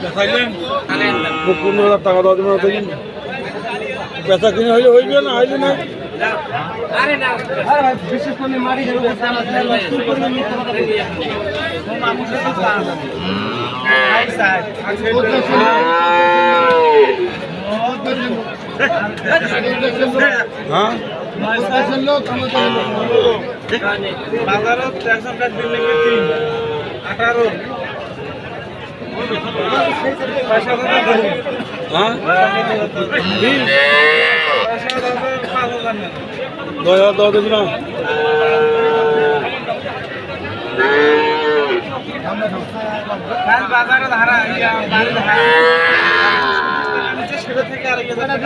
15,000 টাকা দেওয়া যাবে না? বেচা কিনে হইলে হইবে না হইলে না। বিশেষ করে মারি হ্যাঁ বাজারত 100 বিল্ডিং এর 3 18 হ্যাঁ 10,000 দেওয়া যাবে না? বাজারে ধারা সেটা থেকে আর টাকা